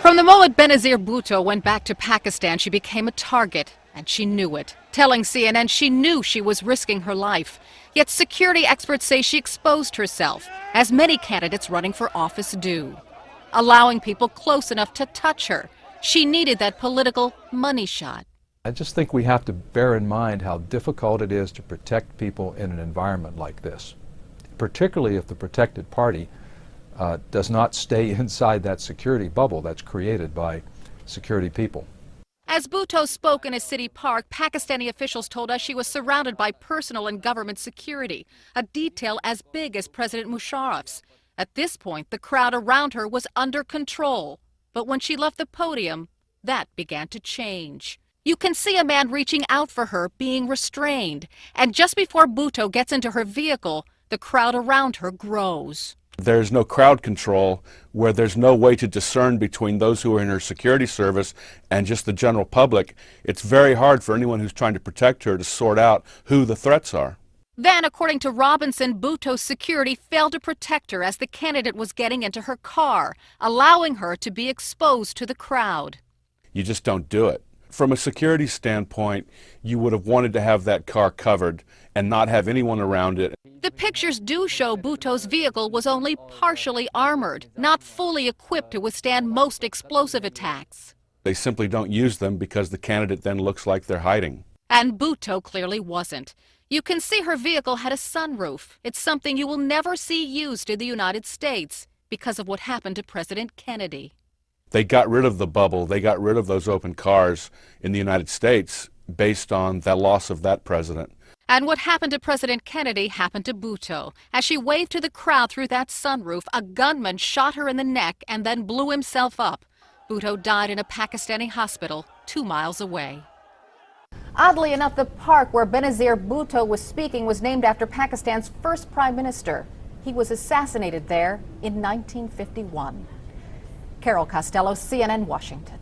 From the moment Benazir Bhutto went back to Pakistan, she became a target, and she knew it. Telling CNN she knew she was risking her life. Yet security experts say she exposed herself, as many candidates running for office do, allowing people close enough to touch her. She needed that political money shot. I just think we have to bear in mind how difficult it is to protect people in an environment like this, particularly if the protected party does not stay inside that security bubble that's created by security people. As Bhutto spoke in a city park, Pakistani officials told us she was surrounded by personal and government security, a detail as big as President Musharraf's. At this point, the crowd around her was under control. But when she left the podium, that began to change. You can see a man reaching out for her, being restrained. And just before Bhutto gets into her vehicle, the crowd around her grows. There's no crowd control, where there's no way to discern between those who are in her security service and just the general public. It's very hard for anyone who's trying to protect her to sort out who the threats are. Then, according to Robinson, Bhutto's security failed to protect her as the candidate was getting into her car, allowing her to be exposed to the crowd. You just don't do it. From a security standpoint, you would have wanted to have that car covered and not have anyone around it. The pictures do show Bhutto's vehicle was only partially armored, not fully equipped to withstand most explosive attacks. They simply don't use them because the candidate then looks like they're hiding. And Bhutto clearly wasn't. You can see her vehicle had a sunroof. It's something you will never see used in the United States because of what happened to President Kennedy. They got rid of the bubble. They got rid of those open cars in the United States based on the loss of that president. And what happened to President Kennedy happened to Bhutto. As she waved to the crowd through that sunroof, a gunman shot her in the neck and then blew himself up. Bhutto died in a Pakistani hospital 2 miles away. Oddly enough, the park where Benazir Bhutto was speaking was named after Pakistan's first prime minister. He was assassinated there in 1951. Carol Costello, CNN, Washington.